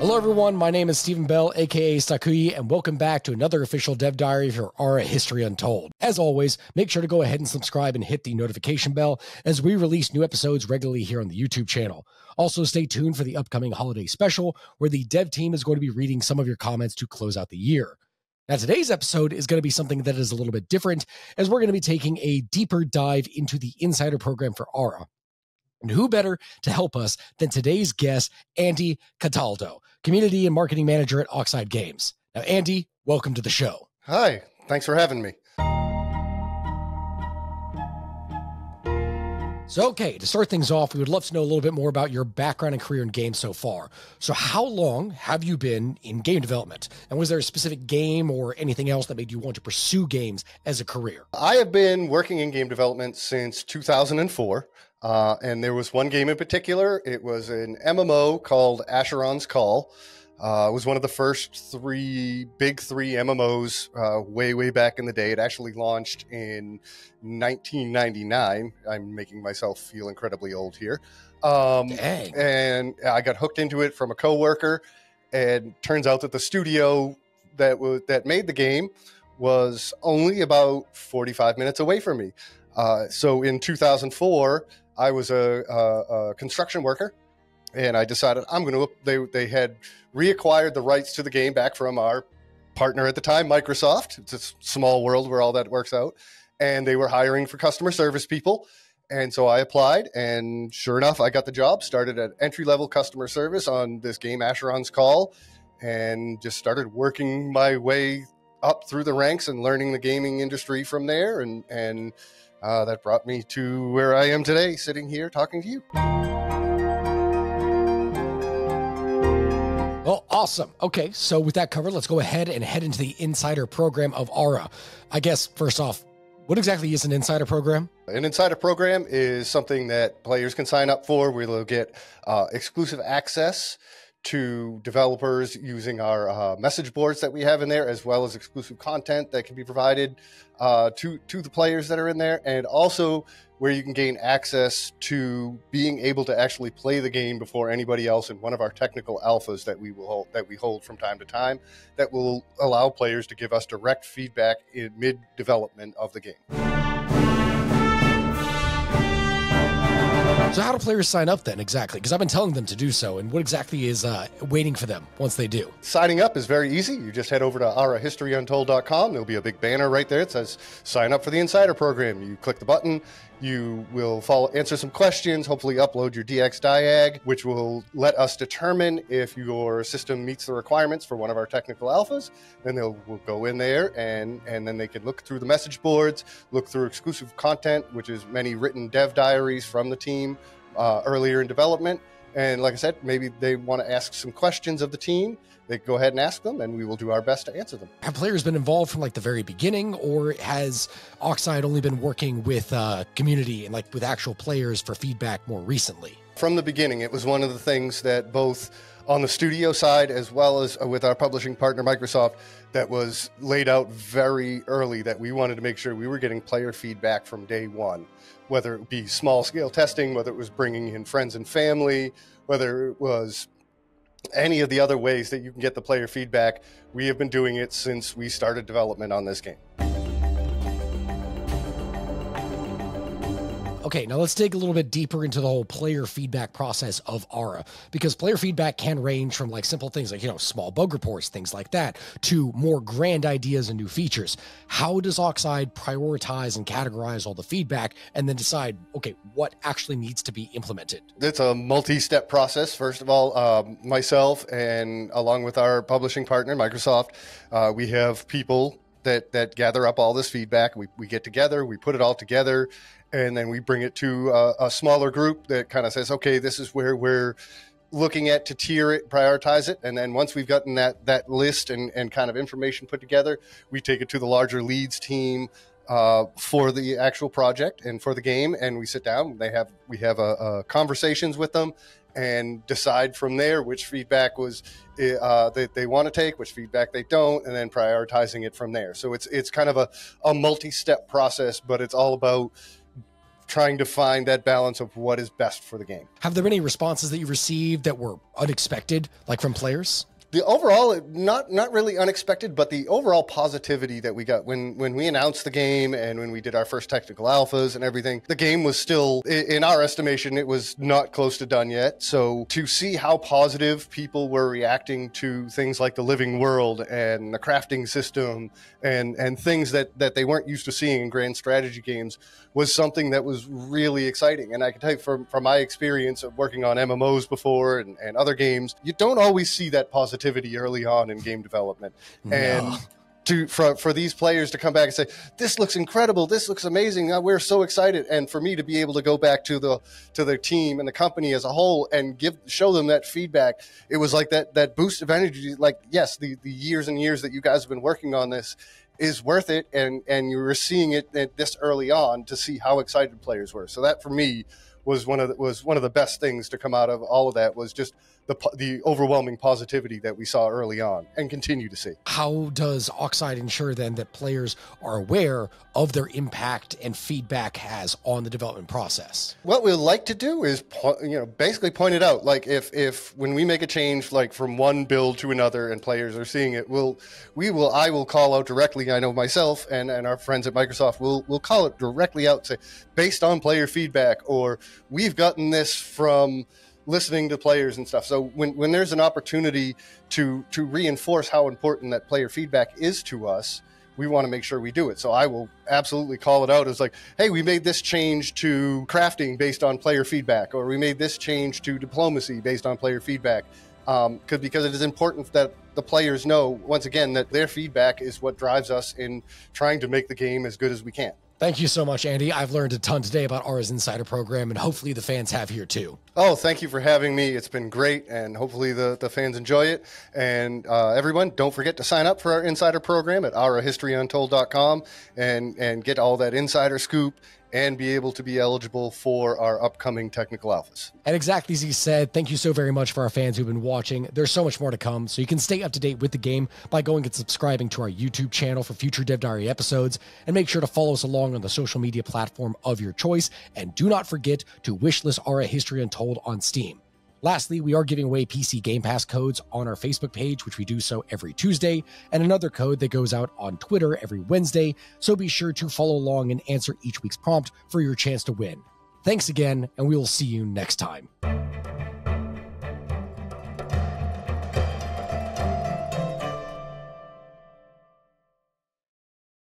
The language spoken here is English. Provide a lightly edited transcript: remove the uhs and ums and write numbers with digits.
Hello everyone, my name is Stephen Bell, aka Stakui, and welcome back to another official dev diary for Ara History Untold. As always, make sure to go ahead and subscribe and hit the notification bell as we release new episodes regularly here on the YouTube channel. Also, stay tuned for the upcoming holiday special, where the dev team is going to be reading some of your comments to close out the year. Now, today's episode is going to be something that is a little bit different, as we're going to be taking a deeper dive into the Insider Program for Ara. And who better to help us than today's guest, Andy Cataldo, Community and Marketing Manager at Oxide Games. Now, Andy, welcome to the show. Hi, thanks for having me. So, okay, to start things off, we would love to know a little bit more about your background and career in games so far. So how long have you been in game development? And was there a specific game or anything else that made you want to pursue games as a career? I have been working in game development since 2004. And there was one game in particular. It was an MMO called Asheron's Call. It was one of the first big three MMOs way back in the day. It actually launched in 1999. I'm making myself feel incredibly old here. Dang. And I got hooked into it from a coworker. And turns out that the studio that made the game was only about 45 minutes away from me. So in 2004, I was a construction worker, and I decided they had reacquired the rights to the game back from our partner at the time, Microsoft. It's a small world where all that works out. And they were hiring for customer service people. And so I applied, and sure enough, I got the job, started at entry-level customer service on this game, Asheron's Call, and just started working my way up through the ranks and learning the gaming industry from there. And that brought me to where I am today, sitting here talking to you. Well, awesome. Okay, so with that covered, let's go ahead and head into the Insider Program of Ara. I guess, first off, what exactly is an Insider Program? An Insider Program is something that players can sign up for, where they'll get exclusive access to developers using our message boards that we have in there, as well as exclusive content that can be provided to the players that are in there, and also where you can gain access to being able to actually play the game before anybody else in one of our technical alphas that we hold from time to time, that will allow players to give us direct feedback in mid-development of the game. So how do players sign up then exactly? Because I've been telling them to do so, and what exactly is waiting for them once they do? Signing up is very easy. You just head over to arahistoryuntold.com. There'll be a big banner right there that says sign up for the Insider Program. You click the button, you will answer some questions, hopefully upload your DX diag, which will let us determine if your system meets the requirements for one of our technical alphas. Then we'll go in there and then they can look through the message boards, look through exclusive content, which is many written dev diaries from the team earlier in development. And like I said, maybe they want to ask some questions of the team. They can go ahead and ask them, and we will do our best to answer them. Have players been involved from like the very beginning, or has Oxide only been working with community and like with actual players for feedback more recently? From the beginning, it was one of the things that both on the studio side as well as with our publishing partner, Microsoft, that was laid out very early, that we wanted to make sure we were getting player feedback from day one, whether it be small scale testing, whether it was bringing in friends and family, whether it was any of the other ways that you can get the player feedback. We have been doing it since we started development on this game. Okay, now let's dig a little bit deeper into the whole player feedback process of Ara, because player feedback can range from like simple things like, small bug reports, things like that, to more grand ideas and new features. How does Oxide prioritize and categorize all the feedback and then decide, okay, what actually needs to be implemented? It's a multi-step process. First of all, myself and along with our publishing partner, Microsoft, we have people that gather up all this feedback. We get together, we put it all together, and then we bring it to a smaller group that kind of says, okay, this is where we're looking at to tier it, prioritize it. And then once we've gotten that list and kind of information put together, we take it to the larger leads team for the actual project and for the game. And we sit down, we have conversations with them and decide from there which feedback that they want to take, which feedback they don't, and then prioritizing it from there. So it's kind of a multi-step process, but it's all about trying to find that balance of what is best for the game. Have there been any responses that you received that were unexpected, like from players? The overall, not really unexpected, but the overall positivity that we got when we announced the game and when we did our first technical alphas and everything, the game was still, in our estimation, it was not close to done yet. So to see how positive people were reacting to things like the living world and the crafting system and things that they weren't used to seeing in grand strategy games was something that was really exciting. And I can tell you from my experience of working on MMOs before and other games, you don't always see that positivity early on in game development. No. And for these players to come back and say, this looks incredible, this looks amazing, we're so excited, and for me to be able to go back to the team and the company as a whole and show them that feedback, it was like that boost of energy. Like, yes, the years and years that you guys have been working on this is worth it, and you were seeing it this early on to see how excited players were. So that for me was one of the best things to come out of all of that, was just the overwhelming positivity that we saw early on and continue to see. How does Oxide ensure then that players are aware of their impact and feedback has on the development process? What we like to do is basically point it out. Like if when we make a change, like from one build to another and players are seeing it, I will call out directly. I know myself and our friends at Microsoft will call it directly out, say, based on player feedback, or we've gotten this from listening to players and stuff. So when there's an opportunity to reinforce how important that player feedback is to us, we want to make sure we do it. So I will absolutely call it out as like, hey, we made this change to crafting based on player feedback, or we made this change to diplomacy based on player feedback. Because it is important that the players know, once again, that their feedback is what drives us in trying to make the game as good as we can. Thank you so much, Andy. I've learned a ton today about Ara's Insider Program, and hopefully the fans have here too. Oh, thank you for having me. It's been great, and hopefully the fans enjoy it. And everyone, don't forget to sign up for our Insider Program at arahistoryuntold.com and get all that insider scoop and be able to be eligible for our upcoming technical alphas. And exactly as he said, thank you so very much for our fans who've been watching. There's so much more to come, so you can stay up to date with the game by going and subscribing to our YouTube channel for future Dev Diary episodes, and make sure to follow us along on the social media platform of your choice, and do not forget to wishlist Ara History Untold on Steam. Lastly, we are giving away PC Game Pass codes on our Facebook page, which we do so every Tuesday, and another code that goes out on Twitter every Wednesday, so be sure to follow along and answer each week's prompt for your chance to win. Thanks again, and we will see you next time.